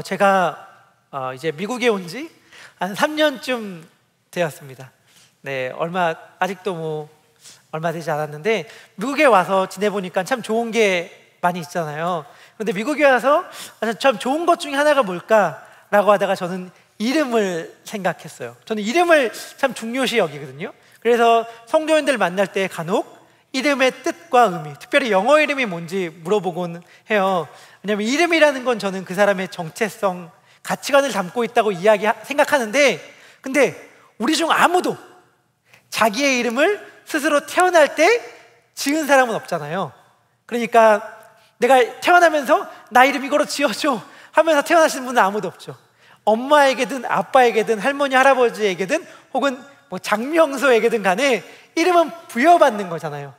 제가 이제 미국에 온 지 한 3년쯤 되었습니다. 네, 아직도 얼마 되지 않았는데 미국에 와서 지내보니까 참 좋은 게 많이 있잖아요. 그런데 미국에 와서 참 좋은 것 중에 하나가 뭘까라고 하다가 저는 이름을 생각했어요. 저는 이름을 참 중요시 여기거든요. 그래서 성도님들 만날 때 간혹 이름의 뜻과 의미, 특별히 영어 이름이 뭔지 물어보곤 해요. 왜냐하면 이름이라는 건 저는 그 사람의 정체성, 가치관을 담고 있다고 생각하는데, 근데 우리 중 아무도 자기의 이름을 스스로 태어날 때 지은 사람은 없잖아요. 그러니까 내가 태어나면서 나 이름 이거로 지어줘 하면서 태어나시는 분은 아무도 없죠. 엄마에게든 아빠에게든 할머니 할아버지에게든 혹은 장명소에게든 간에 이름은 부여받는 거잖아요.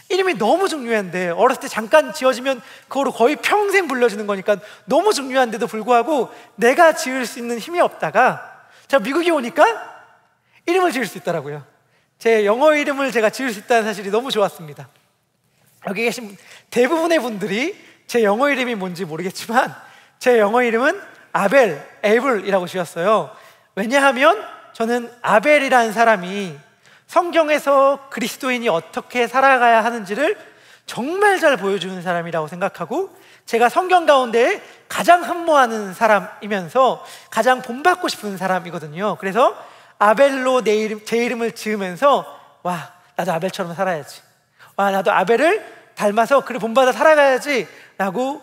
이름이 너무 중요한데, 어렸을 때 잠깐 지어지면 그거로 거의 평생 불려지는 거니까 너무 중요한데도 불구하고 내가 지을 수 있는 힘이 없다가 제가 미국에 오니까 이름을 지을 수 있더라고요. 제 영어 이름을 제가 지을 수 있다는 사실이 너무 좋았습니다. 여기 계신 대부분의 분들이 제 영어 이름이 뭔지 모르겠지만 제 영어 이름은 에이블이라고 지었어요. 왜냐하면 저는 아벨이라는 사람이 성경에서 그리스도인이 어떻게 살아가야 하는지를 정말 잘 보여주는 사람이라고 생각하고, 제가 성경 가운데 가장 흠모하는 사람이면서 가장 본받고 싶은 사람이거든요. 그래서 아벨로 제 이름을 지으면서 와, 나도 아벨처럼 살아야지, 와, 나도 아벨을 닮아서 그를 본받아 살아가야지 라고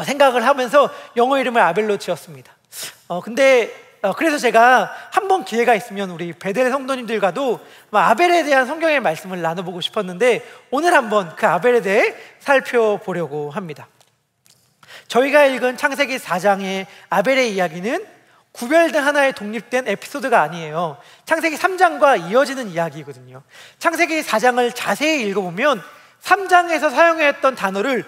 생각을 하면서 영어 이름을 아벨로 지었습니다. 그래서 제가 한번 기회가 있으면 우리 베델 성도님들과도 아벨에 대한 성경의 말씀을 나눠보고 싶었는데, 오늘 한번 그 아벨에 대해 살펴보려고 합니다. 저희가 읽은 창세기 4장의 아벨의 이야기는 구별된 하나의 독립된 에피소드가 아니에요. 창세기 3장과 이어지는 이야기거든요. 창세기 4장을 자세히 읽어보면 3장에서 사용했던 단어를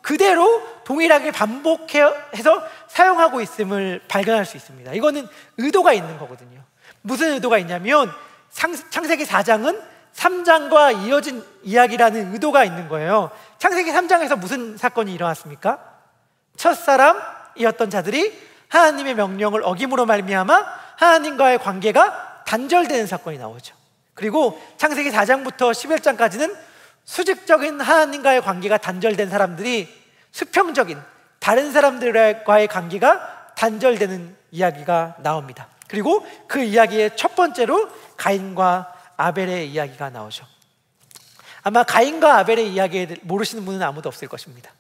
그대로 동일하게 반복해서 사용하고 있음을 발견할 수 있습니다. 이거는 의도가 있는 거거든요. 무슨 의도가 있냐면 창세기 4장은 3장과 이어진 이야기라는 의도가 있는 거예요. 창세기 3장에서 무슨 사건이 일어났습니까? 첫사람이었던 자들이 하나님의 명령을 어김으로 말미암아 하나님과의 관계가 단절되는 사건이 나오죠. 그리고 창세기 4장부터 11장까지는 수직적인 하나님과의 관계가 단절된 사람들이 수평적인 다른 사람들과의 관계가 단절되는 이야기가 나옵니다. 그리고 그 이야기의 첫 번째로 가인과 아벨의 이야기가 나오죠. 아마 가인과 아벨의 이야기를 모르시는 분은 아무도 없을 것입니다.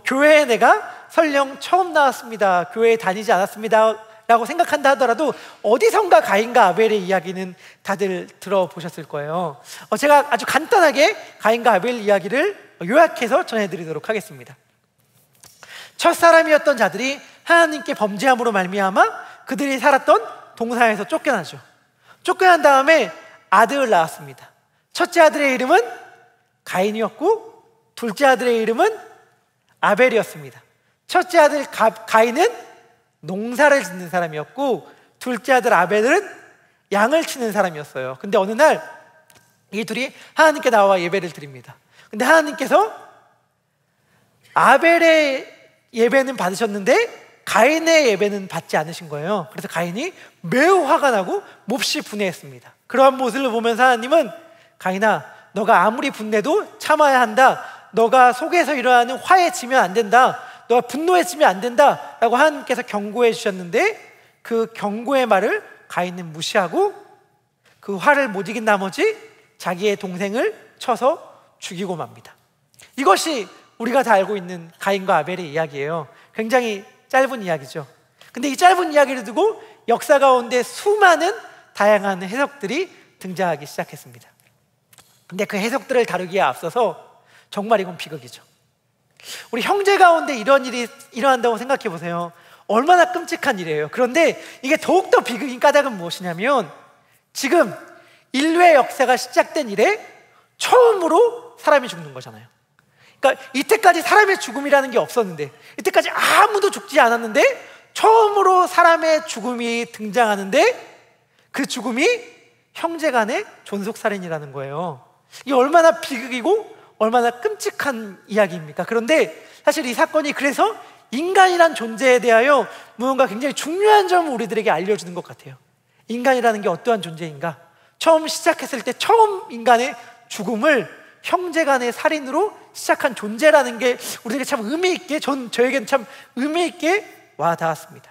교회에 내가 설령 처음 나왔습니다, 교회에 다니지 않았습니다 라고 생각한다 하더라도 어디선가 가인과 아벨의 이야기는 다들 들어보셨을 거예요. 제가 아주 간단하게 가인과 아벨 이야기를 요약해서 전해드리도록 하겠습니다. 첫사람이었던 자들이 하나님께 범죄함으로 말미암아 그들이 살았던 동산에서 쫓겨나죠. 쫓겨난 다음에 아들을 낳았습니다. 첫째 아들의 이름은 가인이었고 둘째 아들의 이름은 아벨이었습니다. 첫째 아들 가인은 농사를 짓는 사람이었고 둘째 아들 아벨은 양을 치는 사람이었어요. 근데 어느 날 이 둘이 하나님께 나와 예배를 드립니다. 근데 하나님께서 아벨의 예배는 받으셨는데 가인의 예배는 받지 않으신 거예요. 그래서 가인이 매우 화가 나고 몹시 분해했습니다. 그러한 모습을 보면서 하나님은 가인아, 너가 아무리 분내도 참아야 한다, 너가 속에서 일어나는 화에 지면 안 된다, 너가 분노에 지면 안 된다 라고 하나님께서 경고해 주셨는데, 그 경고의 말을 가인은 무시하고 그 화를 못 이긴 나머지 자기의 동생을 쳐서 죽이고 맙니다. 이것이 우리가 다 알고 있는 가인과 아벨의 이야기예요. 굉장히 짧은 이야기죠. 근데 이 짧은 이야기를 두고 역사 가운데 수많은 다양한 해석들이 등장하기 시작했습니다. 근데 그 해석들을 다루기에 앞서서 정말 이건 비극이죠. 우리 형제 가운데 이런 일이 일어난다고 생각해 보세요. 얼마나 끔찍한 일이에요. 그런데 이게 더욱더 비극인 까닭은 무엇이냐면, 지금 인류의 역사가 시작된 이래 처음으로 사람이 죽는 거잖아요. 그러니까 이때까지 사람의 죽음이라는 게 없었는데, 이때까지 아무도 죽지 않았는데 처음으로 사람의 죽음이 등장하는데, 그 죽음이 형제 간의 존속살인이라는 거예요. 이게 얼마나 비극이고 얼마나 끔찍한 이야기입니까? 그런데 사실 이 사건이 그래서 인간이란 존재에 대하여 무언가 굉장히 중요한 점을 우리들에게 알려주는 것 같아요. 인간이라는 게 어떠한 존재인가? 처음 시작했을 때 처음 인간의 죽음을 형제간의 살인으로 시작한 존재라는 게 우리에게 참 의미 있게, 저에게는 참 의미 있게 와 닿았습니다.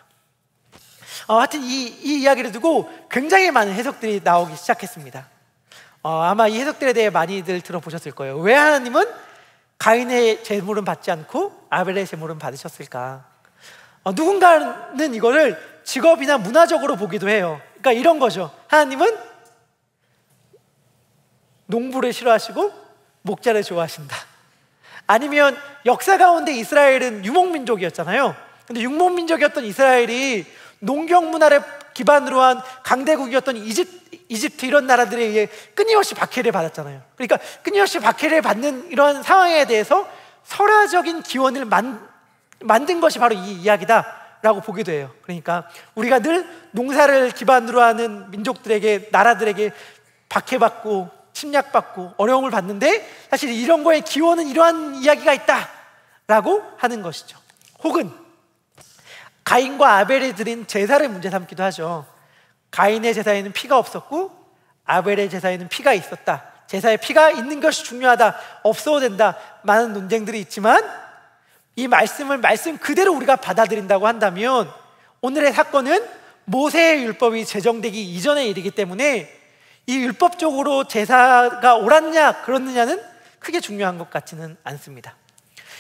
하여튼 이 이야기를 두고 굉장히 많은 해석들이 나오기 시작했습니다. 아마 이 해석들에 대해 많이들 들어보셨을 거예요. 왜 하나님은 가인의 제물은 받지 않고 아벨의 제물은 받으셨을까? 누군가는 이거를 직업이나 문화적으로 보기도 해요. 그러니까 이런 거죠. 하나님은 농부를 싫어하시고 목자를 좋아하신다. 아니면 역사 가운데 이스라엘은 유목민족이었잖아요. 근데 유목민족이었던 이스라엘이 농경 문화를 기반으로 한 강대국이었던 이집트 이런 나라들에 의해 끊임없이 박해를 받았잖아요. 그러니까 끊임없이 박해를 받는 이런 상황에 대해서 설화적인 기원을 만든 것이 바로 이 이야기다라고 보기도 해요. 그러니까 우리가 늘 농사를 기반으로 하는 민족들에게, 나라들에게 박해받고 침략받고 어려움을 받는데 사실 이런 거의 기원은 이러한 이야기가 있다라고 하는 것이죠. 혹은 가인과 아벨이 드린 제사를 문제 삼기도 하죠. 가인의 제사에는 피가 없었고 아벨의 제사에는 피가 있었다. 제사에 피가 있는 것이 중요하다, 없어도 된다, 많은 논쟁들이 있지만 이 말씀을 말씀 그대로 우리가 받아들인다고 한다면 오늘의 사건은 모세의 율법이 제정되기 이전의 일이기 때문에 이 율법적으로 제사가 옳았냐 그렇느냐는 크게 중요한 것 같지는 않습니다.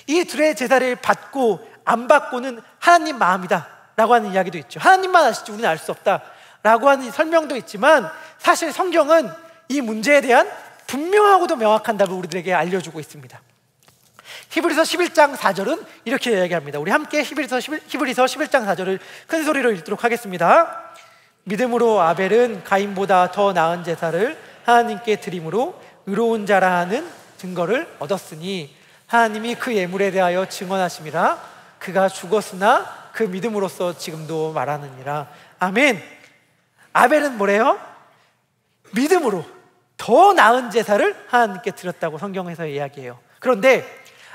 이 둘의 제사를 받고 안 받고는 하나님 마음이다 라고 하는 이야기도 있죠. 하나님만 아시지 우리는 알 수 없다 라고 하는 설명도 있지만 사실 성경은 이 문제에 대한 분명하고도 명확한 답을 우리들에게 알려주고 있습니다. 히브리서 11장 4절은 이렇게 이야기합니다. 우리 함께 히브리서 11장 4절을 큰 소리로 읽도록 하겠습니다. 믿음으로 아벨은 가인보다 더 나은 제사를 하나님께 드림으로 의로운 자라 하는 증거를 얻었으니 하나님이 그 예물에 대하여 증언하심이라. 그가 죽었으나 그 믿음으로써 지금도 말하느니라. 아멘. 아벨은 뭐래요? 믿음으로 더 나은 제사를 하나님께 드렸다고 성경에서 이야기해요. 그런데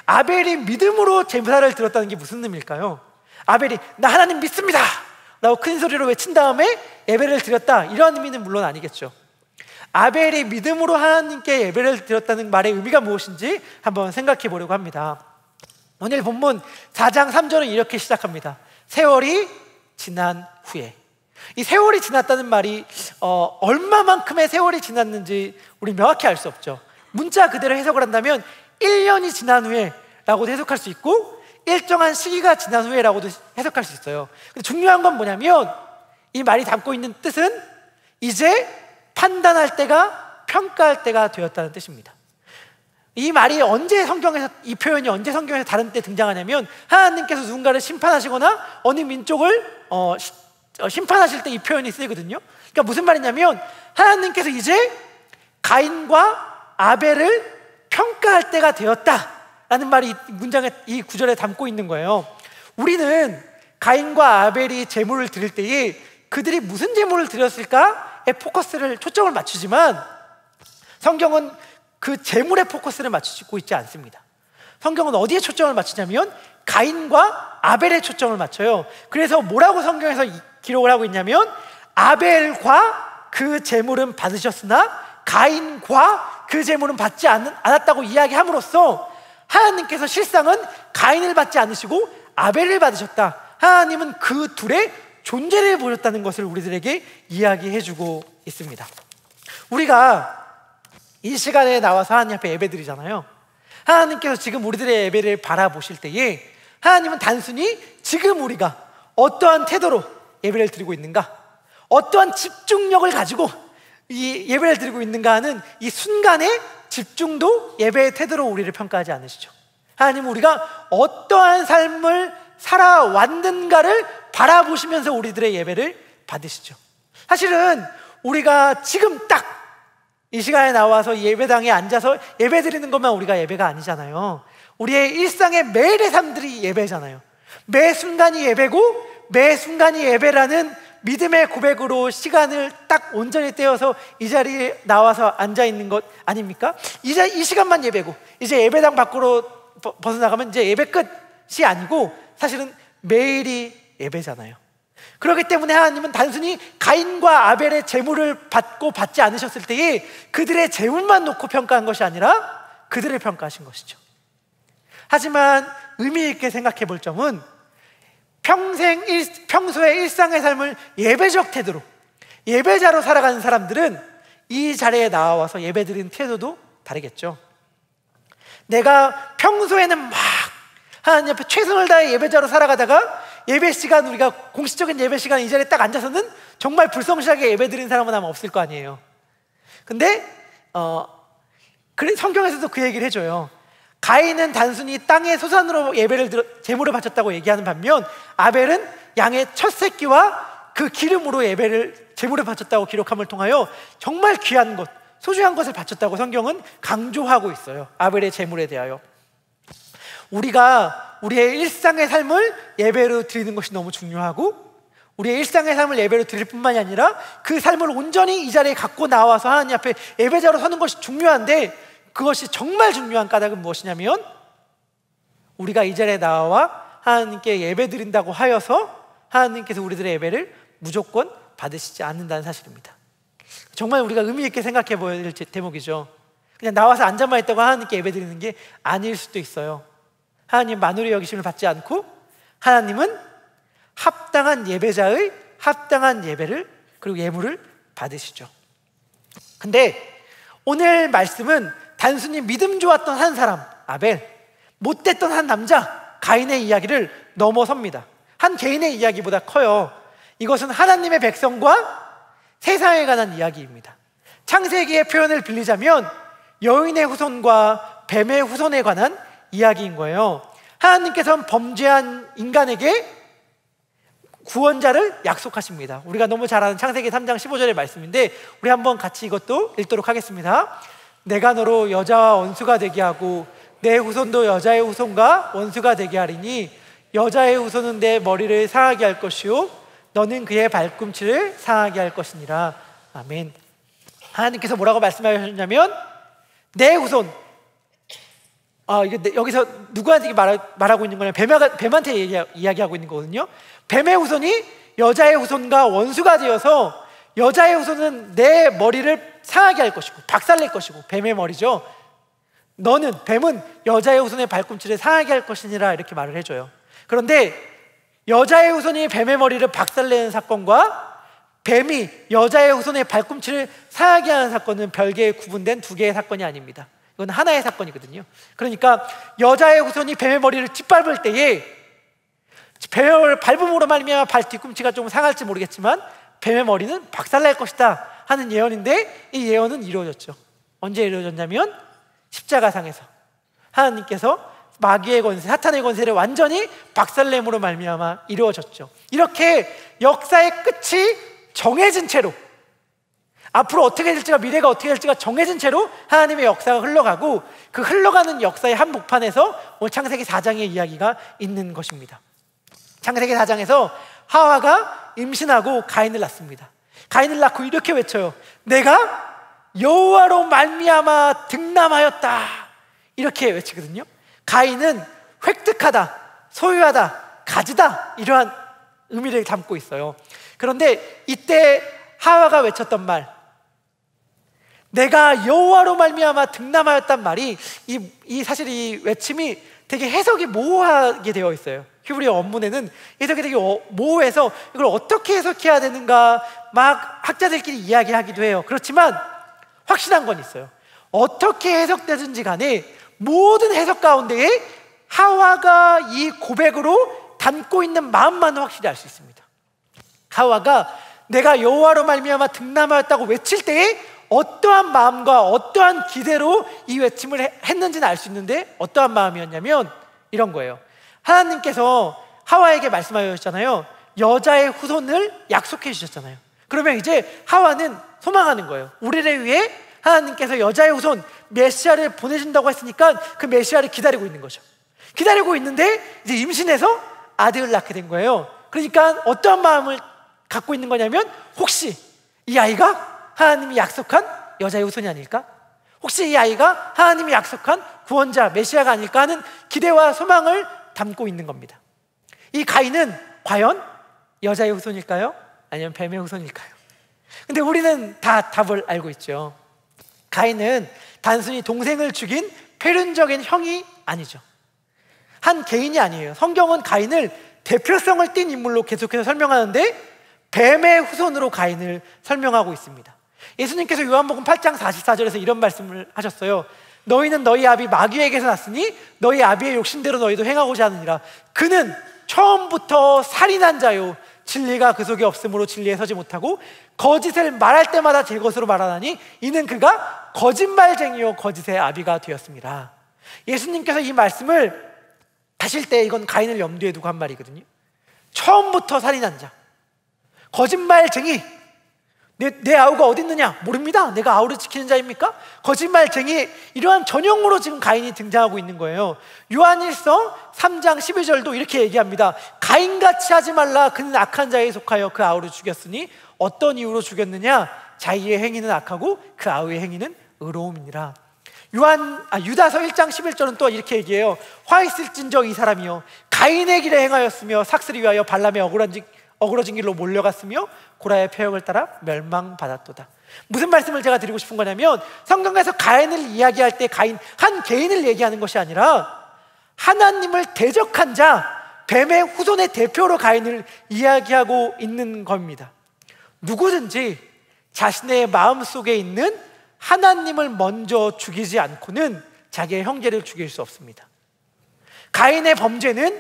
아벨이 믿음으로 제사를 드렸다는 게 무슨 의미일까요? 아벨이 나 하나님 믿습니다 라고 큰 소리로 외친 다음에 예배를 드렸다, 이런 의미는 물론 아니겠죠. 아벨이 믿음으로 하나님께 예배를 드렸다는 말의 의미가 무엇인지 한번 생각해 보려고 합니다. 오늘 본문 4장 3절은 이렇게 시작합니다. 세월이 지난 후에. 이 세월이 지났다는 말이 얼마만큼의 세월이 지났는지 우리 명확히 알 수 없죠. 문자 그대로 해석을 한다면 1년이 지난 후에 라고도 해석할 수 있고 일정한 시기가 지난 후에라고도 해석할 수 있어요. 근데 중요한 건 뭐냐면 이 말이 담고 있는 뜻은 이제 판단할 때가, 평가할 때가 되었다는 뜻입니다. 이 말이 언제 성경에서, 이 표현이 언제 성경에서 다른 때 등장하냐면 하나님께서 누군가를 심판하시거나 어느 민족을 심판하실 때 이 표현이 쓰이거든요. 그러니까 무슨 말이냐면 하나님께서 이제 가인과 아벨을 평가할 때가 되었다라는 말이 이 구절에 담고 있는 거예요. 우리는 가인과 아벨이 제물을 드릴 때에 그들이 무슨 제물을 드렸을까에 초점을 맞추지만 성경은 그 제물에 포커스를 맞추고 있지 않습니다. 성경은 어디에 초점을 맞추냐면 가인과 아벨에 초점을 맞춰요. 그래서 뭐라고 성경에서 기록을 하고 있냐면 아벨과 그 제물은 받으셨으나 가인과 그 제물은 받지 않았다고 이야기함으로써 하나님께서 실상은 가인을 받지 않으시고 아벨을 받으셨다, 하나님은 그 둘의 존재를 보였다는 것을 우리들에게 이야기해주고 있습니다. 우리가 이 시간에 나와서 하나님 앞에 예배드리잖아요. 하나님께서 지금 우리들의 예배를 바라보실 때에 하나님은 단순히 지금 우리가 어떠한 태도로 예배를 드리고 있는가, 어떠한 집중력을 가지고 이 예배를 드리고 있는가 하는 이 순간의 집중도 예배의 태도로 우리를 평가하지 않으시죠. 하나님은 우리가 어떠한 삶을 살아왔는가를 바라보시면서 우리들의 예배를 받으시죠. 사실은 우리가 지금 딱 이 시간에 나와서 예배당에 앉아서 예배 드리는 것만 우리가 예배가 아니잖아요. 우리의 일상의 매일의 삶들이 예배잖아요. 매 순간이 예배고 매 순간이 예배라는 믿음의 고백으로 시간을 딱 온전히 떼어서 이 자리에 나와서 앉아있는 것 아닙니까? 이제 이 시간만 예배고 이제 예배당 밖으로 벗어나가면 이제 예배 끝이 아니고 사실은 매일이 예배잖아요. 그렇기 때문에 하나님은 단순히 가인과 아벨의 제물을 받고 받지 않으셨을 때에 그들의 제물만 놓고 평가한 것이 아니라 그들을 평가하신 것이죠. 하지만 의미 있게 생각해 볼 점은 평소의 일상의 삶을 예배적 태도로, 예배자로 살아가는 사람들은 이 자리에 나와서 예배드리는 태도도 다르겠죠. 내가 평소에는 막 하나님 앞에 최선을 다해 예배자로 살아가다가 예배 시간, 우리가 공식적인 예배 시간 이 자리에 딱 앉아서는 정말 불성실하게 예배드리는 사람은 아마 없을 거 아니에요. 근데 성경에서도 그 얘기를 해줘요. 가인은 단순히 땅의 소산으로 제물을 바쳤다고 얘기하는 반면 아벨은 양의 첫 새끼와 그 기름으로 제물을 바쳤다고 기록함을 통하여 정말 귀한 것, 소중한 것을 바쳤다고 성경은 강조하고 있어요. 아벨의 제물에 대하여. 우리가 우리의 일상의 삶을 예배로 드리는 것이 너무 중요하고, 우리의 일상의 삶을 예배로 드릴 뿐만이 아니라 그 삶을 온전히 이 자리에 갖고 나와서 하나님 앞에 예배자로 서는 것이 중요한데, 그것이 정말 중요한 까닭은 무엇이냐면 우리가 이 자리에 나와 하나님께 예배 드린다고 하여서 하나님께서 우리들의 예배를 무조건 받으시지 않는다는 사실입니다. 정말 우리가 의미 있게 생각해 보아야 될 대목이죠. 그냥 나와서 앉아만 있다고 하나님께 예배 드리는 게 아닐 수도 있어요. 하나님 만우리 여기심을 받지 않고 하나님은 합당한 예배자의 합당한 예배를, 그리고 예물을 받으시죠. 근데 오늘 말씀은 단순히 믿음 좋았던 한 사람 아벨, 못됐던 한 남자 가인의 이야기를 넘어섭니다. 한 개인의 이야기보다 커요. 이것은 하나님의 백성과 세상에 관한 이야기입니다. 창세기의 표현을 빌리자면 여인의 후손과 뱀의 후손에 관한 이야기인 거예요. 하나님께서는 범죄한 인간에게 구원자를 약속하십니다. 우리가 너무 잘 아는 창세기 3장 15절의 말씀인데 우리 한번 같이 이것도 읽도록 하겠습니다. 내가 너로 여자와 원수가 되게 하고 내 후손도 여자의 후손과 원수가 되게 하리니 여자의 후손은 내 머리를 상하게 할 것이요 너는 그의 발꿈치를 상하게 할 것이니라. 아멘. 하나님께서 뭐라고 말씀하셨냐면 내 후손, 여기서 누구한테 말하고 있는 거냐면 뱀한테 이야기하고 있는 거거든요. 뱀의 후손이 여자의 후손과 원수가 되어서 여자의 후손은 내 머리를 상하게 할 것이고 박살낼 것이고, 뱀의 머리죠. 뱀은 여자의 후손의 발꿈치를 상하게 할 것이니라, 이렇게 말을 해줘요. 그런데 여자의 후손이 뱀의 머리를 박살내는 사건과 뱀이 여자의 후손의 발꿈치를 상하게 하는 사건은 별개의 구분된 두 개의 사건이 아닙니다. 이건 하나의 사건이거든요. 그러니까 여자의 후손이 뱀의 머리를 짓밟을 때에 뱀을 밟음으로 말미암아 발 뒤꿈치가 좀 상할지 모르겠지만 뱀의 머리는 박살날 것이다 하는 예언인데, 이 예언은 이루어졌죠. 언제 이루어졌냐면 십자가상에서 하나님께서 마귀의 권세, 사탄의 권세를 완전히 박살냄으로 말미암아 이루어졌죠. 이렇게 역사의 끝이 정해진 채로, 앞으로 어떻게 될지가, 미래가 어떻게 될지가 정해진 채로 하나님의 역사가 흘러가고, 그 흘러가는 역사의 한복판에서 오늘 창세기 4장의 이야기가 있는 것입니다. 창세기 4장에서 하와가 임신하고 가인을 낳습니다. 가인을 낳고 이렇게 외쳐요. 내가 여호와로 말미암아 득남하였다, 이렇게 외치거든요. 가인은 획득하다, 소유하다, 가지다, 이러한 의미를 담고 있어요. 그런데 이때 하와가 외쳤던 말, 내가 여호와로 말미암아 득남하였단 말이 사실 이 외침이 되게 해석이 모호하게 되어 있어요. 히브리 원문에는 해석이 되게 모호해서 이걸 어떻게 해석해야 되는가 막 학자들끼리 이야기하기도 해요. 그렇지만 확실한 건 있어요. 어떻게 해석되든지 간에 모든 해석 가운데에 하와가 이 고백으로 담고 있는 마음만은 확실히 알 수 있습니다. 하와가 내가 여호와로 말미암아 득남하였다고 외칠 때에 어떠한 마음과 어떠한 기대로 이 외침을 했는지는 알 수 있는데, 어떠한 마음이었냐면 이런 거예요. 하나님께서 하와에게 말씀하셨잖아요. 여자의 후손을 약속해 주셨잖아요. 그러면 이제 하와는 소망하는 거예요. 우리를 위해 하나님께서 여자의 후손 메시아를 보내준다고 했으니까 그 메시아를 기다리고 있는 거죠. 기다리고 있는데 이제 임신해서 아들을 낳게 된 거예요. 그러니까 어떠한 마음을 갖고 있는 거냐면, 혹시 이 아이가 하나님이 약속한 여자의 후손이 아닐까? 혹시 이 아이가 하나님이 약속한 구원자 메시아가 아닐까 하는 기대와 소망을 담고 있는 겁니다. 이 가인은 과연 여자의 후손일까요? 아니면 뱀의 후손일까요? 근데 우리는 다 답을 알고 있죠. 가인은 단순히 동생을 죽인 폐륜적인 형이 아니죠. 한 개인이 아니에요. 성경은 가인을 대표성을 띤 인물로 계속해서 설명하는데 뱀의 후손으로 가인을 설명하고 있습니다. 예수님께서 요한복음 8장 44절에서 이런 말씀을 하셨어요. 너희는 너희 아비 마귀에게서 났으니 너희 아비의 욕심대로 너희도 행하고자 하느니라. 그는 처음부터 살인한 자요 진리가 그 속에 없으므로 진리에 서지 못하고 거짓을 말할 때마다 제 것으로 말하나니 이는 그가 거짓말쟁이요 거짓의 아비가 되었습니다. 예수님께서 이 말씀을 하실 때 이건 가인을 염두에 두고 한 말이거든요. 처음부터 살인한 자, 거짓말쟁이. 내 아우가 어디 있느냐? 모릅니다. 내가 아우를 지키는 자입니까? 거짓말쟁이. 이러한 전형으로 지금 가인이 등장하고 있는 거예요. 요한일서 3장 12절도 이렇게 얘기합니다. 가인같이 하지 말라. 그는 악한 자에 속하여 그 아우를 죽였으니 어떤 이유로 죽였느냐? 자기의 행위는 악하고 그 아우의 행위는 의로움이니라. 유다서 1장 11절은 또 이렇게 얘기해요. 화 있을진저 이 사람이요 가인의 길에 행하였으며 삭슬이 위하여 발람의 어그러진 길로 몰려갔으며 고라의 폐역을 따라 멸망받았도다. 무슨 말씀을 제가 드리고 싶은 거냐면 성경에서 가인을 이야기할 때 가인 한 개인을 얘기하는 것이 아니라 하나님을 대적한 자 뱀의 후손의 대표로 가인을 이야기하고 있는 겁니다. 누구든지 자신의 마음속에 있는 하나님을 먼저 죽이지 않고는 자기의 형제를 죽일 수 없습니다. 가인의 범죄는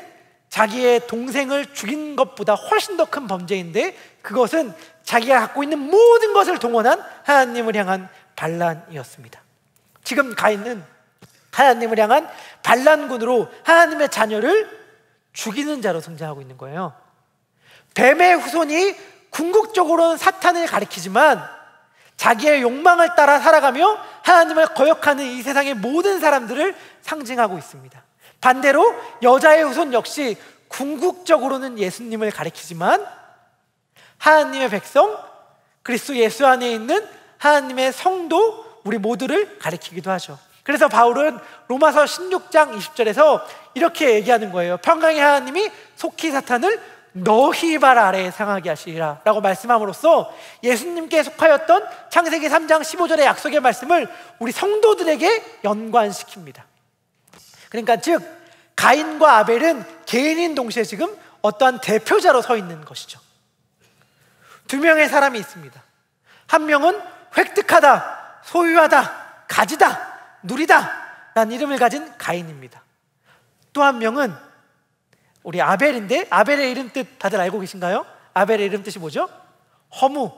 자기의 동생을 죽인 것보다 훨씬 더 큰 범죄인데 그것은 자기가 갖고 있는 모든 것을 동원한 하나님을 향한 반란이었습니다. 지금 가인은 하나님을 향한 반란군으로 하나님의 자녀를 죽이는 자로 등장하고 있는 거예요. 뱀의 후손이 궁극적으로는 사탄을 가리키지만 자기의 욕망을 따라 살아가며 하나님을 거역하는 이 세상의 모든 사람들을 상징하고 있습니다. 반대로 여자의 후손 역시 궁극적으로는 예수님을 가리키지만 하나님의 백성, 그리스도 예수 안에 있는 하나님의 성도 우리 모두를 가리키기도 하죠. 그래서 바울은 로마서 16장 20절에서 이렇게 얘기하는 거예요. 평강의 하나님이 속히 사탄을 너희 발 아래에 상하게 하시리라 라고 말씀함으로써 예수님께 속하였던 창세기 3장 15절의 약속의 말씀을 우리 성도들에게 연관시킵니다. 그러니까 즉 가인과 아벨은 개인인 동시에 지금 어떠한 대표자로 서 있는 것이죠. 두 명의 사람이 있습니다. 한 명은 획득하다, 소유하다, 가지다, 누리다 라는 이름을 가진 가인입니다. 또 한 명은 우리 아벨인데 아벨의 이름 뜻 다들 알고 계신가요? 아벨의 이름 뜻이 뭐죠? 허무,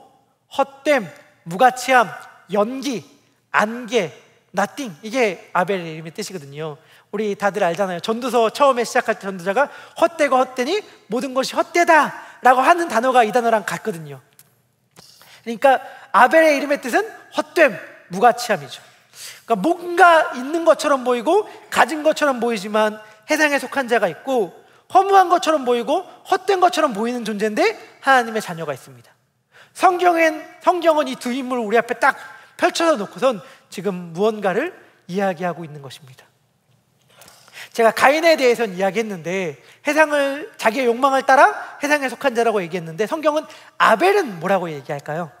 헛됨, 무가치함, 연기, 안개, nothing. 이게 아벨의 이름의 뜻이거든요. 우리 다들 알잖아요. 전도서 처음에 시작할 때 전도자가 헛되고 헛되니 모든 것이 헛되다 라고 하는 단어가 이 단어랑 같거든요. 그러니까 아벨의 이름의 뜻은 헛됨, 무가치함이죠. 그러니까 뭔가 있는 것처럼 보이고 가진 것처럼 보이지만 세상에 속한 자가 있고 허무한 것처럼 보이고 헛된 것처럼 보이는 존재인데 하나님의 자녀가 있습니다. 성경은 이 두 인물을 우리 앞에 딱 펼쳐서 놓고선 지금 무언가를 이야기하고 있는 것입니다. 제가 가인에 대해서는 이야기했는데 자기의 욕망을 따라 세상에 속한 자라고 얘기했는데 성경은 아벨은 뭐라고 얘기할까요?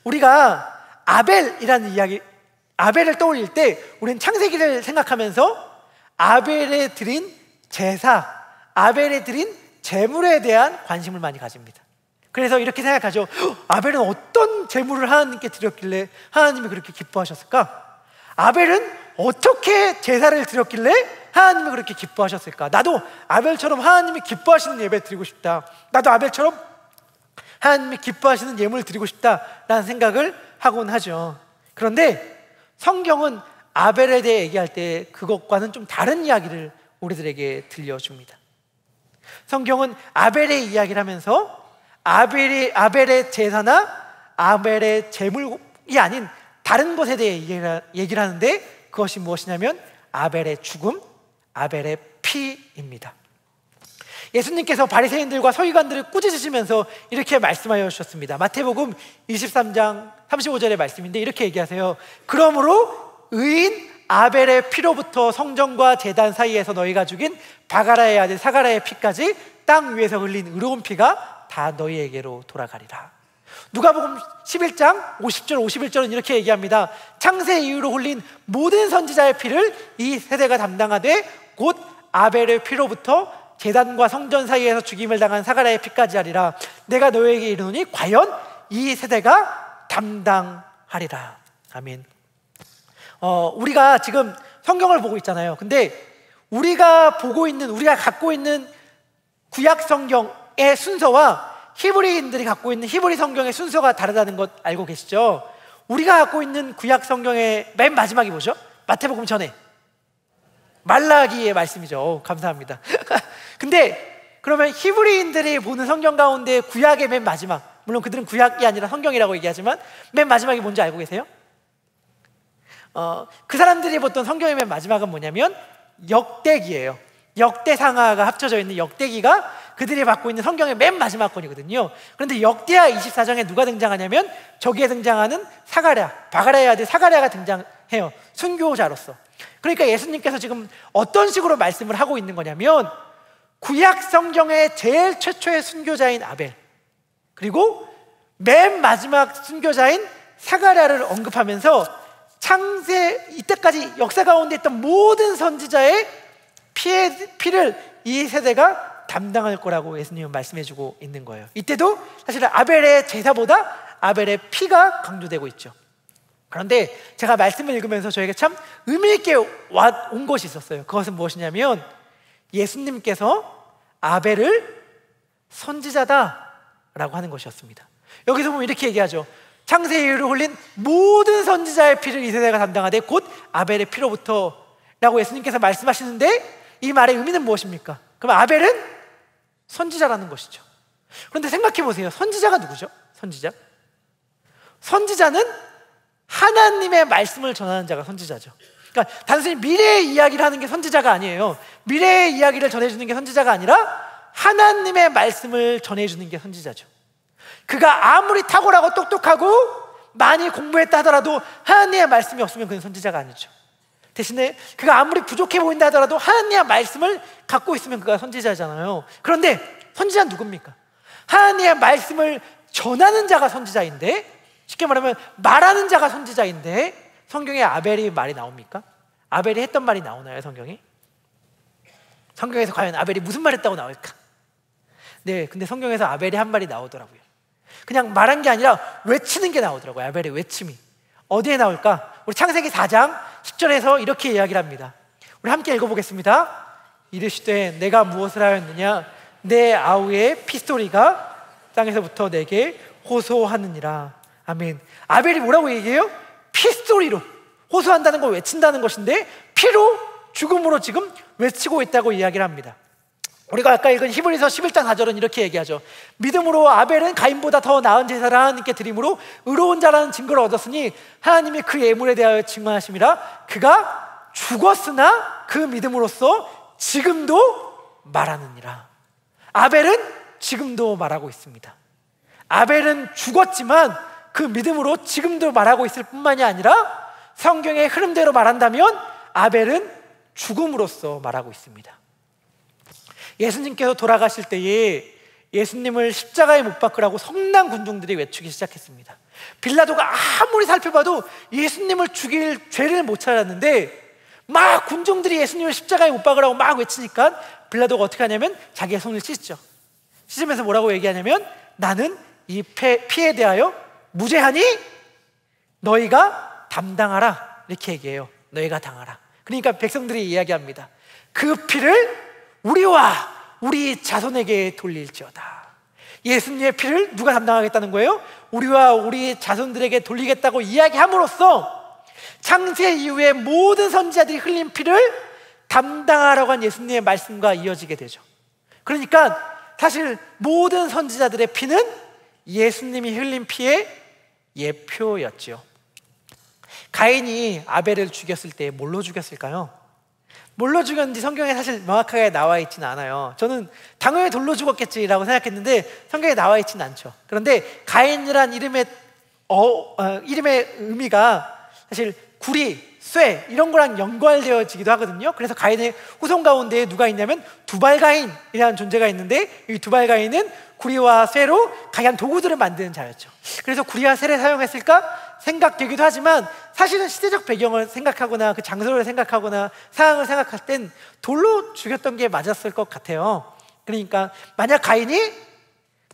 우리가 아벨을 떠올릴 때 우리는 창세기를 생각하면서 아벨에 드린 제사, 아벨에 드린 제물에 대한 관심을 많이 가집니다. 그래서 이렇게 생각하죠. 아벨은 어떤 제물을 하나님께 드렸길래 하나님이 그렇게 기뻐하셨을까? 아벨은 어떻게 제사를 드렸길래 하나님이 그렇게 기뻐하셨을까? 나도 아벨처럼 하나님이 기뻐하시는 예배 드리고 싶다. 나도 아벨처럼 하나님이 기뻐하시는 예물을 드리고 싶다라는 생각을 하곤 하죠. 그런데 성경은 아벨에 대해 얘기할 때 그것과는 좀 다른 이야기를 우리들에게 들려줍니다. 성경은 아벨의 이야기를 하면서 아벨의 제사나 아벨의 제물이 아닌 다른 것에 대해 얘기를 하는데 그것이 무엇이냐면 아벨의 죽음, 아벨의 피입니다. 예수님께서 바리새인들과 서기관들을 꾸짖으시면서 이렇게 말씀하여 주셨습니다. 마태복음 23장 35절의 말씀인데 이렇게 얘기하세요. 그러므로 의인 아벨의 피로부터 성전과 제단 사이에서 너희가 죽인 바가라의 아들 사가라의 피까지 땅 위에서 흘린 의로운 피가 다 너희에게로 돌아가리라. 누가복음 11장 50절 51절은 이렇게 얘기합니다. 창세 이후로 흘린 모든 선지자의 피를 이 세대가 담당하되 곧 아벨의 피로부터 제단과 성전 사이에서 죽임을 당한 사가랴의 피까지 하리라. 내가 너희에게 이르노니 과연 이 세대가 담당하리라. 아멘. 우리가 지금 성경을 보고 있잖아요. 근데 우리가 갖고 있는 구약 성경의 순서와 히브리인들이 갖고 있는 히브리 성경의 순서가 다르다는 것 알고 계시죠? 우리가 갖고 있는 구약 성경의 맨 마지막이 뭐죠? 마태복음 전에 말라기의 말씀이죠. 감사합니다. 근데 그러면 히브리인들이 보는 성경 가운데 구약의 맨 마지막, 물론 그들은 구약이 아니라 성경이라고 얘기하지만 맨 마지막이 뭔지 알고 계세요? 그 사람들이 보던 성경의 맨 마지막은 뭐냐면 역대기예요. 역대상하가 합쳐져 있는 역대기가 그들이 갖고 있는 성경의 맨 마지막 권이거든요. 그런데 역대하 24장에 누가 등장하냐면 저기에 등장하는 사가랴, 바가랴의 아들 사가랴가 등장해요. 순교자로서. 그러니까 예수님께서 지금 어떤 식으로 말씀을 하고 있는 거냐면 구약 성경의 제일 최초의 순교자인 아벨, 그리고 맨 마지막 순교자인 사가랴를 언급하면서 창세 이때까지 역사 가운데 있던 모든 선지자의 피를 이 세대가 담당할 거라고 예수님은 말씀해주고 있는 거예요. 이때도 사실 아벨의 제사보다 아벨의 피가 강조되고 있죠. 그런데 제가 말씀을 읽으면서 저에게 참 의미 있게 온 것이 있었어요. 그것은 무엇이냐면 예수님께서 아벨을 선지자다라고 하는 것이었습니다. 여기서 보면 이렇게 얘기하죠. 창세 이후로 흘린 모든 선지자의 피를 이 세대가 담당하되 곧 아벨의 피로부터 라고 예수님께서 말씀하시는데 이 말의 의미는 무엇입니까? 그럼 아벨은 선지자라는 것이죠. 그런데 생각해 보세요. 선지자가 누구죠? 선지자는 하나님의 말씀을 전하는 자가 선지자죠. 그러니까 단순히 미래의 이야기를 하는 게 선지자가 아니에요. 미래의 이야기를 전해주는 게 선지자가 아니라 하나님의 말씀을 전해주는 게 선지자죠. 그가 아무리 탁월하고 똑똑하고 많이 공부했다 하더라도 하나님의 말씀이 없으면 그는 선지자가 아니죠. 대신에 그가 아무리 부족해 보인다 하더라도 하나님의 말씀을 갖고 있으면 그가 선지자잖아요. 그런데 선지자는 누굽니까? 하나님의 말씀을 전하는 자가 선지자인데, 쉽게 말하면 말하는 자가 선지자인데 성경에 아벨이 말이 나옵니까? 아벨이 했던 말이 나오나요, 성경에? 성경에서 과연 아벨이 무슨 말 했다고 나올까? 네, 근데 성경에서 아벨이 한 말이 나오더라고요. 그냥 말한 게 아니라 외치는 게 나오더라고요. 아벨의 외침이. 어디에 나올까? 우리 창세기 4장 10절에서 이렇게 이야기를 합니다. 우리 함께 읽어보겠습니다. 이르시되 내가 무엇을 하였느냐? 내 아우의 피스토리가 땅에서부터 내게 호소하느니라. 아멘. 아벨이 뭐라고 얘기해요? 피스토리로 호소한다는 걸 외친다는 것인데 피로, 죽음으로 지금 외치고 있다고 이야기를 합니다. 우리가 아까 읽은 히브리서 11장 4절은 이렇게 얘기하죠. 믿음으로 아벨은 가인보다 더 나은 제사를 하나님께 드림으로 의로운 자라는 증거를 얻었으니 하나님이 그 예물에 대하여 증언하심이라. 그가 죽었으나 그 믿음으로써 지금도 말하느니라. 아벨은 지금도 말하고 있습니다. 아벨은 죽었지만 그 믿음으로 지금도 말하고 있을 뿐만이 아니라 성경의 흐름대로 말한다면 아벨은 죽음으로써 말하고 있습니다. 예수님께서 돌아가실 때에 예수님을 십자가에 못 박으라고 성난 군중들이 외치기 시작했습니다. 빌라도가 아무리 살펴봐도 예수님을 죽일 죄를 못 찾았는데 막 군중들이 예수님을 십자가에 못 박으라고 막 외치니까 빌라도가 어떻게 하냐면 자기의 손을 씻죠. 씻으면서 뭐라고 얘기하냐면 나는 이 피에 대하여 무죄하니 너희가 담당하라, 이렇게 얘기해요. 너희가 당하라. 그러니까 백성들이 이야기합니다. 그 피를 우리와 우리 자손에게 돌릴지어다. 예수님의 피를 누가 담당하겠다는 거예요? 우리와 우리 자손들에게 돌리겠다고 이야기함으로써 창세 이후에 모든 선지자들이 흘린 피를 담당하라고 한 예수님의 말씀과 이어지게 되죠. 그러니까 사실 모든 선지자들의 피는 예수님이 흘린 피의 예표였죠. 가인이 아벨을 죽였을 때 뭘로 죽였을까요? 뭘로 죽였는지 성경에 사실 명확하게 나와 있지는 않아요. 저는 당연히 돌로 죽었겠지라고 생각했는데 성경에 나와 있지는 않죠. 그런데 가인이란 이름의 의미가 사실 구리, 쇠 이런 거랑 연관되어지기도 하거든요. 그래서 가인의 후손 가운데 누가 있냐면 두발가인이라는 존재가 있는데, 이 두발가인은 구리와 쇠로 다양한 도구들을 만드는 자였죠. 그래서 구리와 쇠를 사용했을까 생각되기도 하지만, 사실은 시대적 배경을 생각하거나 그 장소를 생각하거나 상황을 생각할 땐 돌로 죽였던 게 맞았을 것 같아요. 그러니까 만약 가인이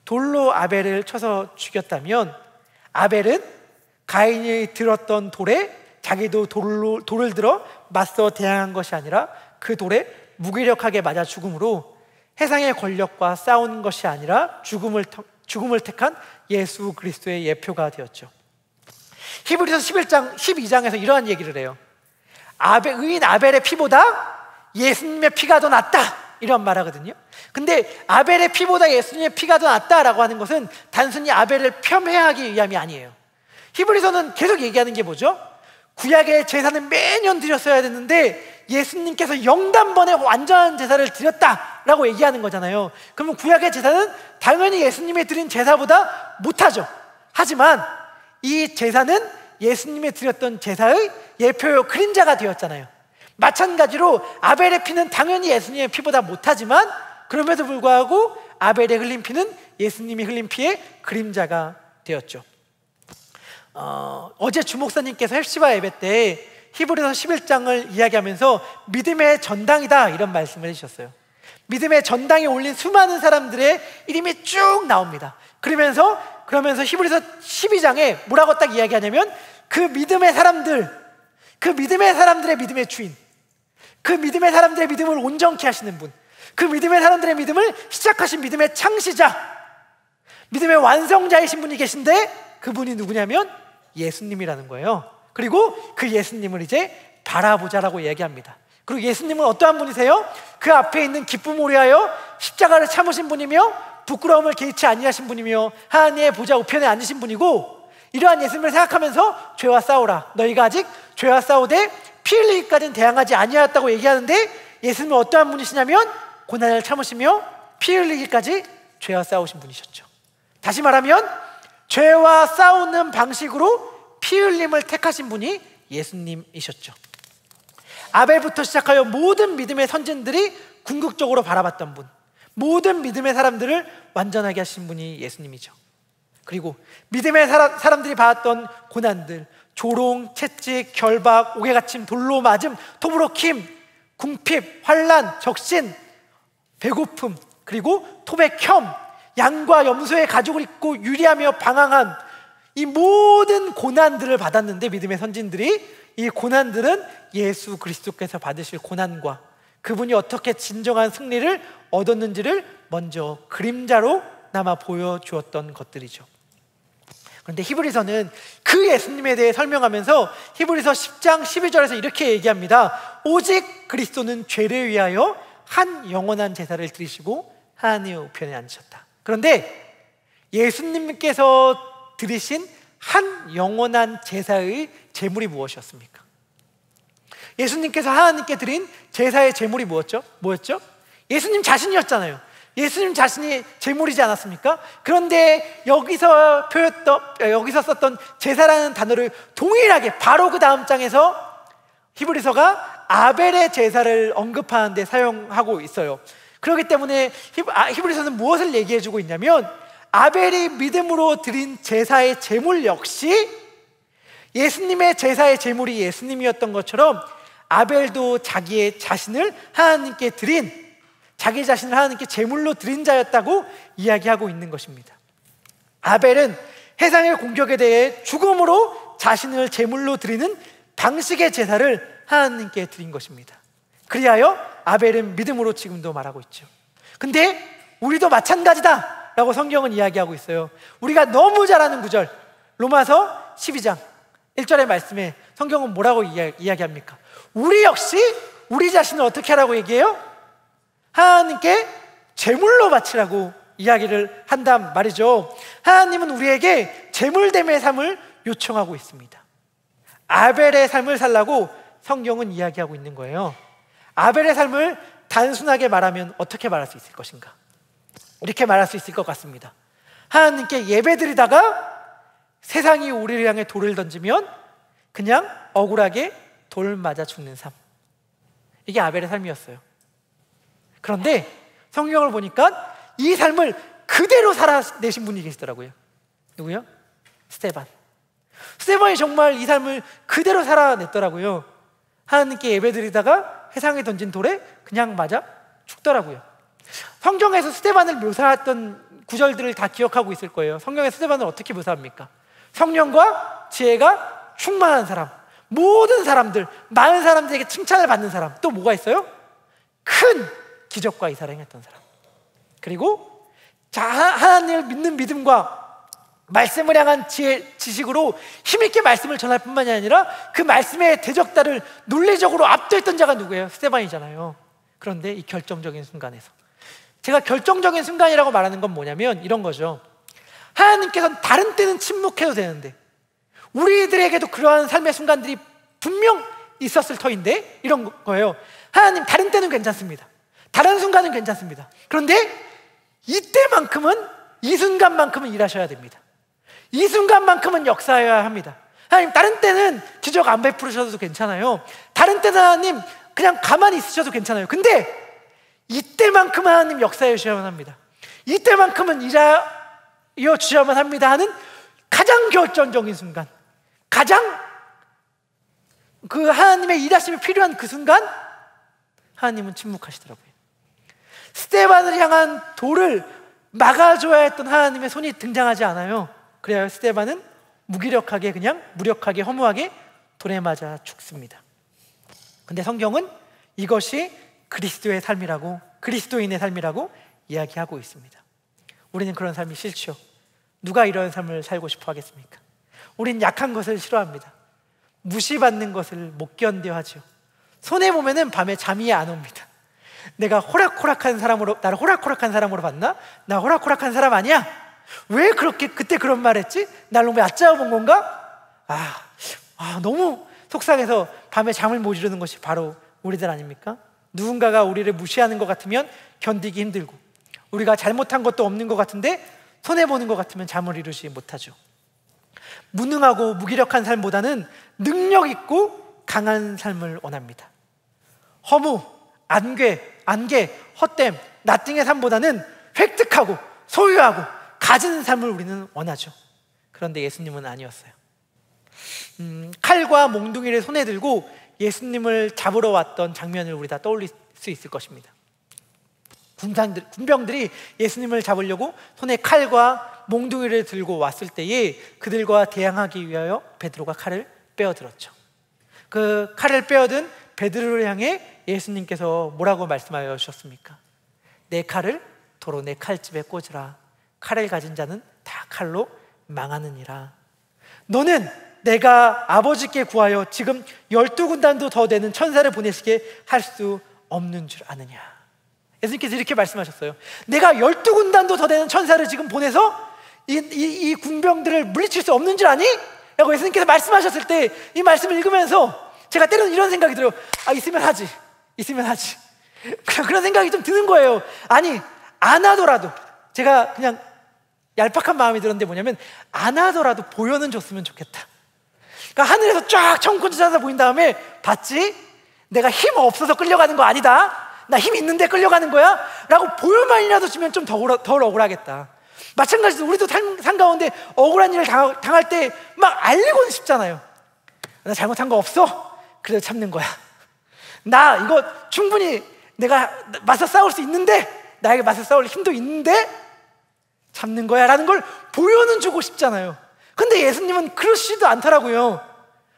돌로 아벨을 쳐서 죽였다면, 아벨은 가인이 들었던 돌에 자기도 돌을 들어 맞서 대항한 것이 아니라 그 돌에 무기력하게 맞아 죽음으로 세상의 권력과 싸운 것이 아니라 죽음을 택한 예수 그리스도의 예표가 되었죠. 히브리서 12장에서 이러한 얘기를 해요. 의인 아벨의 피보다 예수님의 피가 더 낫다, 이런 말 하거든요. 근데 아벨의 피보다 예수님의 피가 더 낫다라고 하는 것은 단순히 아벨을 폄훼하기 위함이 아니에요. 히브리서는 계속 얘기하는 게 뭐죠? 구약의 제사는 매년 드렸어야 됐는데 예수님께서 영단번에 완전한 제사를 드렸다라고 얘기하는 거잖아요. 그러면 구약의 제사는 당연히 예수님이 드린 제사보다 못하죠. 하지만 이 제사는 예수님이 드렸던 제사의 예표요 그림자가 되었잖아요. 마찬가지로 아벨의 피는 당연히 예수님의 피보다 못하지만, 그럼에도 불구하고 아벨의 흘린 피는 예수님이 흘린 피의 그림자가 되었죠. 어제 주목사님께서 헵시바 예배 때 히브리서 11장을 이야기하면서 믿음의 전당이다, 이런 말씀을 해주셨어요. 믿음의 전당에 올린 수많은 사람들의 이름이 쭉 나옵니다. 그러면서 히브리서 12장에 뭐라고 딱 이야기하냐면, 그 믿음의 사람들의 믿음의 주인, 그 믿음의 사람들의 믿음을 온전케 하시는 분, 그 믿음의 사람들의 믿음을 시작하신 믿음의 창시자, 믿음의 완성자이신 분이 계신데, 그분이 누구냐면 예수님이라는 거예요. 그리고 그 예수님을 이제 바라보자라고 이야기합니다. 그리고 예수님은 어떠한 분이세요? 그 앞에 있는 기쁨을 위하여 십자가를 참으신 분이며 부끄러움을 개의치 아니하신 분이며 하나님의 보좌 우편에 앉으신 분이고, 이러한 예수님을 생각하면서 죄와 싸우라, 너희가 아직 죄와 싸우되 피 흘리기까지는 대항하지 아니하였다고 얘기하는데, 예수님은 어떠한 분이시냐면 고난을 참으시며 피 흘리기까지 죄와 싸우신 분이셨죠. 다시 말하면 죄와 싸우는 방식으로 피 흘림을 택하신 분이 예수님이셨죠. 아벨부터 시작하여 모든 믿음의 선진들이 궁극적으로 바라봤던 분, 모든 믿음의 사람들을 완전하게 하신 분이 예수님이죠. 그리고 믿음의 사람들이 받았던 고난들, 조롱, 채찍, 결박, 옥에갇힘, 돌로 맞음, 토부로킴, 궁핍, 환난, 적신, 배고픔, 그리고 토백혐, 양과 염소의 가죽을 입고 유리하며 방황한 이 모든 고난들을 받았는데, 믿음의 선진들이, 이 고난들은 예수 그리스도께서 받으실 고난과 그분이 어떻게 진정한 승리를 얻었는지를 먼저 그림자로 남아 보여주었던 것들이죠. 그런데 히브리서는 그 예수님에 대해 설명하면서 히브리서 10장 12절에서 이렇게 얘기합니다. 오직 그리스도는 죄를 위하여 한 영원한 제사를 드리시고 하나님의 우편에 앉으셨다. 그런데 예수님께서 드리신 한 영원한 제사의 제물이 무엇이었습니까? 예수님께서 하나님께 드린 제사의 제물이 뭐였죠? 예수님 자신이었잖아요. 예수님 자신이 제물이지 않았습니까? 그런데 여기서 썼던 제사라는 단어를 동일하게 바로 그 다음 장에서 히브리서가 아벨의 제사를 언급하는 데 사용하고 있어요. 그렇기 때문에 히브리서는 무엇을 얘기해주고 있냐면, 아벨이 믿음으로 드린 제사의 제물 역시 예수님의 제사의 제물이 예수님이었던 것처럼, 아벨도 자기의 자신을 하나님께 드린, 자기 자신을 하나님께 제물로 드린 자였다고 이야기하고 있는 것입니다. 아벨은 세상의 공격에 대해 죽음으로 자신을 제물로 드리는 방식의 제사를 하나님께 드린 것입니다. 그리하여 아벨은 믿음으로 지금도 말하고 있죠. 근데 우리도 마찬가지다 라고 성경은 이야기하고 있어요. 우리가 너무 잘 아는 구절, 로마서 12장 1절의 말씀에 성경은 뭐라고 이야기합니까? 우리 역시 우리 자신을 어떻게 하라고 얘기해요? 하나님께 제물로 바치라고 이야기를 한단 말이죠. 하나님은 우리에게 제물됨의 삶을 요청하고 있습니다. 아벨의 삶을 살라고 성경은 이야기하고 있는 거예요. 아벨의 삶을 단순하게 말하면 어떻게 말할 수 있을 것인가? 이렇게 말할 수 있을 것 같습니다. 하나님께 예배드리다가 세상이 우리를 향해 돌을 던지면 그냥 억울하게 돌 맞아 죽는 삶. 이게 아벨의 삶이었어요. 그런데 성경을 보니까 이 삶을 그대로 살아내신 분이 계시더라고요. 누구요? 스데반. 스데반이 정말 이 삶을 그대로 살아냈더라고요. 하나님께 예배드리다가 회상에 던진 돌에 그냥 맞아 죽더라고요. 성경에서 스데반을 묘사했던 구절들을 다 기억하고 있을 거예요. 성경에서 스데반을 어떻게 묘사합니까? 성령과 지혜가 충만한 사람, 모든 사람들, 많은 사람들에게 칭찬을 받는 사람. 또 뭐가 있어요? 큰 기적과 이사를 행했던 사람. 그리고 하나님을 믿는 믿음과 말씀을 향한 지식으로 힘있게 말씀을 전할 뿐만이 아니라 그 말씀의 대적자를 논리적으로 압도했던 자가 누구예요? 스데반이잖아요. 그런데 이 결정적인 순간에서, 제가 결정적인 순간이라고 말하는 건 뭐냐면 이런 거죠. 하나님께서는 다른 때는 침묵해도 되는데 우리들에게도 그러한 삶의 순간들이 분명 있었을 터인데 이런 거예요. 하나님, 다른 때는 괜찮습니다. 다른 순간은 괜찮습니다. 그런데 이때만큼은, 이 순간만큼은 일하셔야 됩니다. 이 순간만큼은 역사해야 합니다. 하나님, 다른 때는 기적 안 베푸셔도 괜찮아요. 다른 때는 하나님 그냥 가만히 있으셔도 괜찮아요. 근데 이때만큼은 하나님 역사해 주셔야만 합니다. 이때만큼은 일하여 주셔야만 합니다 하는 가장 결정적인 순간, 가장 그 하나님의 일하심이 필요한 그 순간 하나님은 침묵하시더라고요. 스데반을 향한 돌을 막아줘야 했던 하나님의 손이 등장하지 않아요. 그래야 스데반은 무기력하게, 그냥 무력하게, 허무하게 돌에 맞아 죽습니다. 근데 성경은 이것이 그리스도의 삶이라고, 그리스도인의 삶이라고 이야기하고 있습니다. 우리는 그런 삶이 싫죠. 누가 이런 삶을 살고 싶어 하겠습니까? 우린 약한 것을 싫어합니다. 무시받는 것을 못 견뎌하죠. 손해보면은 밤에 잠이 안 옵니다. 내가 호락호락한 사람으로, 나를 호락호락한 사람으로 봤나? 나 호락호락한 사람 아니야? 왜 그렇게 그때 그런 말 했지? 날 너무 얕잡아본 건가? 너무 속상해서 밤에 잠을 못 이루는 것이 바로 우리들 아닙니까? 누군가가 우리를 무시하는 것 같으면 견디기 힘들고, 우리가 잘못한 것도 없는 것 같은데 손해보는 것 같으면 잠을 이루지 못하죠. 무능하고 무기력한 삶보다는 능력 있고 강한 삶을 원합니다. 허무, 안개, 헛됨, 나띵의 삶보다는 획득하고 소유하고 가진 삶을 우리는 원하죠. 그런데 예수님은 아니었어요. 칼과 몽둥이를 손에 들고 예수님을 잡으러 왔던 장면을 우리 다 떠올릴 수 있을 것입니다. 군병들이 예수님을 잡으려고 손에 칼과 몽둥이를 들고 왔을 때에 그들과 대항하기 위하여 베드로가 칼을 빼어들었죠. 그 칼을 빼어든 베드로를 향해 예수님께서 뭐라고 말씀하여 주셨습니까? 내 칼을 도로 내 칼집에 꽂으라. 칼을 가진 자는 다 칼로 망하느니라. 너는 내가 아버지께 구하여 지금 12군단도 더 되는 천사를 보내시게 할 수 없는 줄 아느냐. 예수님께서 이렇게 말씀하셨어요. 내가 12군단도 더 되는 천사를 지금 보내서 이 군병들을 물리칠 수 없는 줄 아니? 라고 예수님께서 말씀하셨을 때 이 말씀을 읽으면서 제가 때로는 이런 생각이 들어요. 있으면 하지. 그런 생각이 좀 드는 거예요. 아니, 안 하더라도, 제가 그냥 얄팍한 마음이 들었는데 뭐냐면, 안 하더라도 보여는 줬으면 좋겠다. 그러니까 하늘에서 쫙 천군천사 보인 다음에, 봤지? 내가 힘 없어서 끌려가는 거 아니다. 나 힘 있는데 끌려가는 거야? 라고 보여만이라도 주면 좀 덜 억울하겠다. 마찬가지로 우리도 삶 가운데 억울한 일을 당할 때 막 알리고는 싶잖아요. 나 잘못한 거 없어? 그래도 참는 거야. 나 이거 충분히 내가 맞서 싸울 수 있는데, 나에게 맞서 싸울 힘도 있는데 참는 거야 라는 걸 보여는 주고 싶잖아요. 근데 예수님은 그러시지도 않더라고요.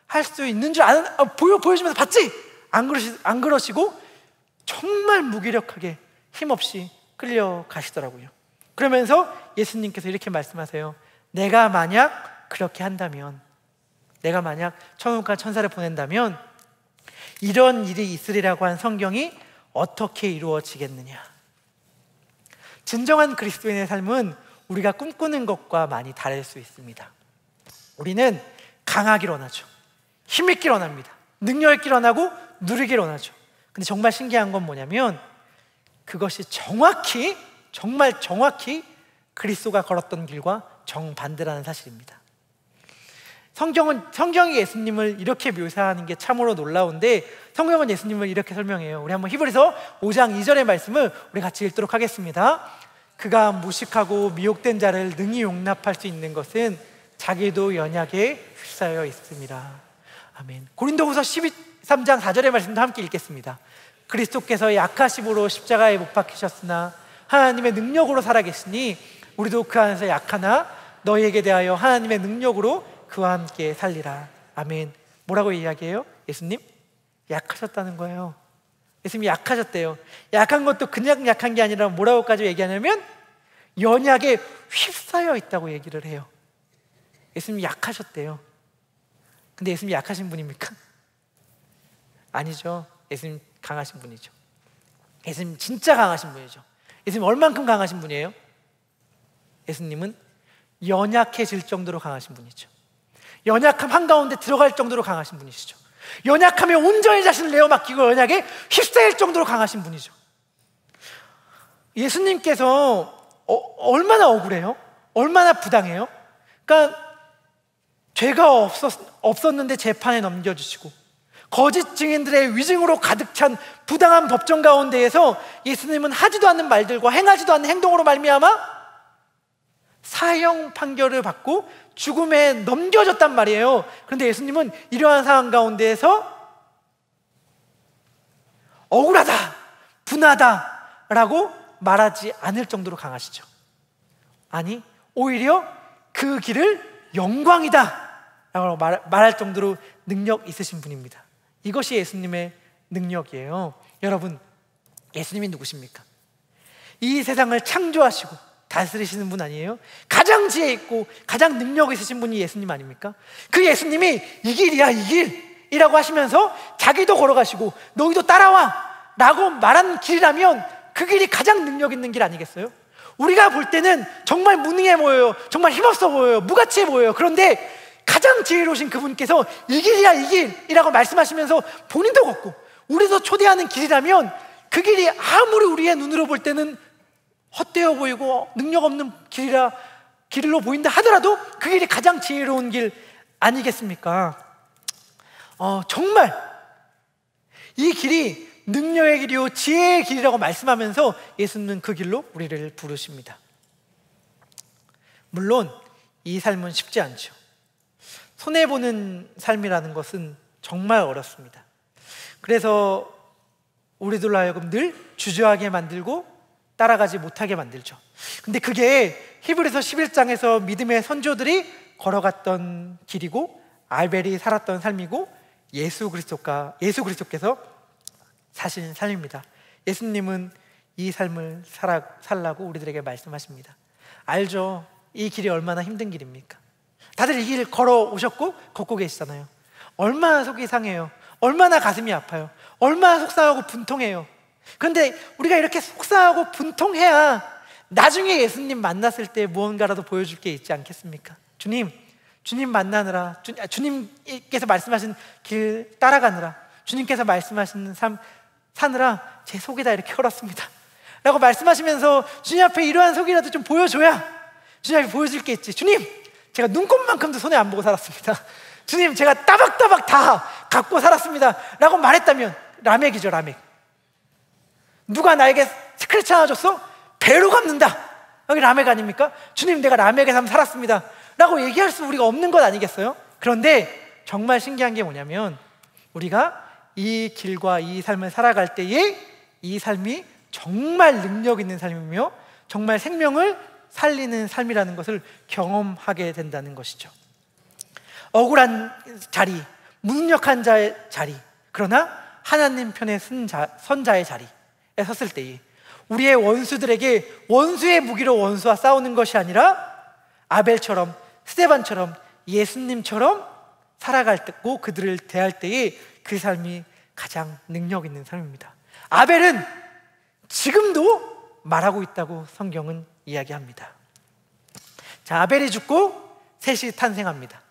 할 수 있는 줄 아는, 보여주면서 봤지? 안 그러시고 정말 무기력하게 힘없이 끌려가시더라고요. 그러면서 예수님께서 이렇게 말씀하세요. 내가 만약 그렇게 한다면, 내가 만약 천국과 천사를 보낸다면 이런 일이 있으리라고 한 성경이 어떻게 이루어지겠느냐. 진정한 그리스도인의 삶은 우리가 꿈꾸는 것과 많이 다를 수 있습니다. 우리는 강하길 원하죠. 힘있길 원합니다. 능력 있길 원하고 누리길 원하죠. 근데 정말 신기한 건 뭐냐면, 그것이 정말 정확히 그리스도가 걸었던 길과 정반대라는 사실입니다. 성경이 예수님을 이렇게 묘사하는 게 참으로 놀라운데, 성경은 예수님을 이렇게 설명해요. 우리 한번 히브리서 5장 2절의 말씀을 우리 같이 읽도록 하겠습니다. 그가 무식하고 미혹된 자를 능히 용납할 수 있는 것은 자기도 연약에 휩싸여 있습니다. 아멘. 고린도후서 13장 4절의 말씀도 함께 읽겠습니다. 그리스도께서 약하심으로 십자가에 못 박히셨으나 하나님의 능력으로 살아계시니 우리도 그 안에서 약하나 너희에게 대하여 하나님의 능력으로 그와 함께 살리라. 아멘. 뭐라고 이야기해요? 예수님 약하셨다는 거예요. 예수님이 약하셨대요. 약한 것도 그냥 약한 게 아니라 뭐라고까지 얘기하냐면 연약에 휩싸여 있다고 얘기를 해요. 예수님이 약하셨대요. 근데 예수님이 약하신 분입니까? 아니죠. 예수님 강하신 분이죠. 예수님 진짜 강하신 분이죠. 예수님 얼만큼 강하신 분이에요? 예수님은 연약해질 정도로 강하신 분이죠. 연약함 한가운데 들어갈 정도로 강하신 분이시죠. 연약함에 온전히 자신을 내어 맡기고 연약에 휩싸일 정도로 강하신 분이죠. 예수님께서 얼마나 억울해요? 얼마나 부당해요? 그러니까 죄가 없었는데 재판에 넘겨주시고 거짓 증인들의 위증으로 가득 찬 부당한 법정 가운데에서 예수님은 하지도 않는 말들과 행하지도 않는 행동으로 말미암아 사형 판결을 받고 죽음에 넘겨졌단 말이에요. 그런데 예수님은 이러한 상황 가운데에서 억울하다, 분하다라고 말하지 않을 정도로 강하시죠. 아니, 오히려 그 길을 영광이다 라고 말할 정도로 능력 있으신 분입니다. 이것이 예수님의 능력이에요. 여러분, 예수님이 누구십니까? 이 세상을 창조하시고 다스리시는 분 아니에요? 가장 지혜 있고 가장 능력 있으신 분이 예수님 아닙니까? 그 예수님이 이 길이야, 이 길이라고 하시면서 자기도 걸어가시고 너희도 따라와 라고 말한 길이라면 그 길이 가장 능력 있는 길 아니겠어요? 우리가 볼 때는 정말 무능해 보여요. 정말 힘없어 보여요. 무가치해 보여요. 그런데 가장 지혜로우신 그분께서 이 길이야, 이 길이라고 말씀하시면서 본인도 걷고 우리도 초대하는 길이라면 그 길이 아무리 우리의 눈으로 볼 때는 헛되어 보이고 능력 없는 길로 보인다 하더라도 그 길이 가장 지혜로운 길 아니겠습니까? 정말 이 길이 능력의 길이요 지혜의 길이라고 말씀하면서 예수님은 그 길로 우리를 부르십니다. 물론 이 삶은 쉽지 않죠. 손해보는 삶이라는 것은 정말 어렵습니다. 그래서 우리들로 하여금 늘 주저하게 만들고 따라가지 못하게 만들죠. 근데 그게 히브리서 11장에서 믿음의 선조들이 걸어갔던 길이고 아벨이 살았던 삶이고 예수 그리스도께서 사신 삶입니다. 예수님은 이 삶을 살라고 우리들에게 말씀하십니다. 알죠? 이 길이 얼마나 힘든 길입니까? 다들 이 길 걸어오셨고 걷고 계시잖아요. 얼마나 속이 상해요. 얼마나 가슴이 아파요. 얼마나 속상하고 분통해요. 그런데 우리가 이렇게 속상하고 분통해야 나중에 예수님 만났을 때 무언가라도 보여줄 게 있지 않겠습니까? 주님 만나느라, 주님께서 말씀하신 길 따라가느라, 주님께서 말씀하시는 삶 사느라 제 속이 다 이렇게 얼었습니다 라고 말씀하시면서 주님 앞에 이러한 속이라도 좀 보여줘야 주님 앞에 보여줄 게 있지. 주님, 제가 눈곱만큼도 손해 안 보고 살았습니다. 주님, 제가 따박따박 다 갖고 살았습니다 라고 말했다면 라멕이죠. 라멕. 누가 나에게 스크래치 하나 줬어? 배로 갚는다. 여기 라멕 아닙니까? 주님, 내가 라멕의 삶 살았습니다 라고 얘기할 수 우리가 없는 것 아니겠어요? 그런데 정말 신기한 게 뭐냐면 우리가 이 길과 이 삶을 살아갈 때에 이 삶이 정말 능력 있는 삶이며 정말 생명을 살리는 삶이라는 것을 경험하게 된다는 것이죠. 억울한 자리, 무능력한 자의 자리, 그러나 하나님 편의 선자의 자리에 섰을 때에 우리의 원수들에게 원수의 무기로 원수와 싸우는 것이 아니라 아벨처럼, 스데반처럼, 예수님처럼 살아갈 때고 그들을 대할 때에 그 삶이 가장 능력 있는 삶입니다. 아벨은 지금도 말하고 있다고 성경은 이야기합니다. 자, 아벨이 죽고 셋이 탄생합니다.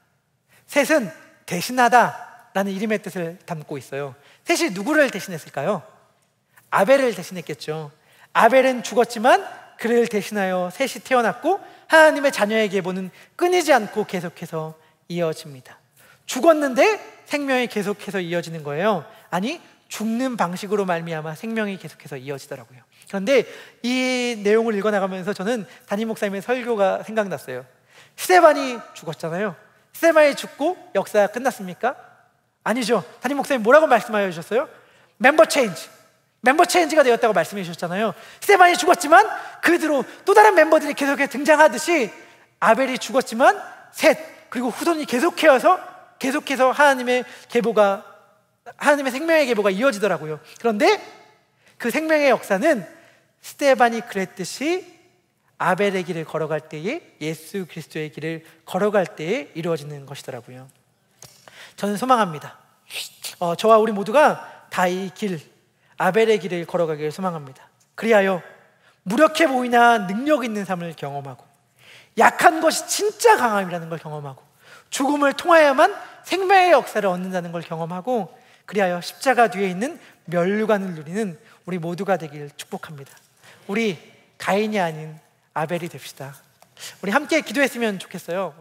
셋은 대신하다라는 이름의 뜻을 담고 있어요. 셋이 누구를 대신했을까요? 아벨을 대신했겠죠. 아벨은 죽었지만 그를 대신하여 셋이 태어났고 하나님의 자녀의 계보는 끊이지 않고 계속해서 이어집니다. 죽었는데 생명이 계속해서 이어지는 거예요. 아니, 죽는 방식으로 말미암아 생명이 계속해서 이어지더라고요. 그런데 이 내용을 읽어나가면서 저는 담임 목사님의 설교가 생각났어요. 스데반이 죽었잖아요. 스데반이 죽고 역사가 끝났습니까? 아니죠. 담임 목사님 뭐라고 말씀하여 주셨어요? 멤버 체인지가 되었다고 말씀해 주셨잖아요. 스데반이 죽었지만 그 뒤로 또 다른 멤버들이 계속해서 등장하듯이 아벨이 죽었지만 셋, 그리고 후손이 계속해서 하나님의 생명의 계보가 이어지더라고요. 그런데 그 생명의 역사는 스데반이 그랬듯이 아벨의 길을 걸어갈 때에, 예수 그리스도의 길을 걸어갈 때에 이루어지는 것이더라고요. 저는 소망합니다. 저와 우리 모두가 다 이 길, 아벨의 길을 걸어가기를 소망합니다. 그리하여 무력해 보이나 능력 있는 삶을 경험하고, 약한 것이 진짜 강함이라는 걸 경험하고, 죽음을 통하여만 생명의 역사를 얻는다는 걸 경험하고, 그리하여 십자가 뒤에 있는 면류관을 누리는 우리 모두가 되길 축복합니다. 우리 가인이 아닌 아벨이 됩시다. 우리 함께 기도했으면 좋겠어요.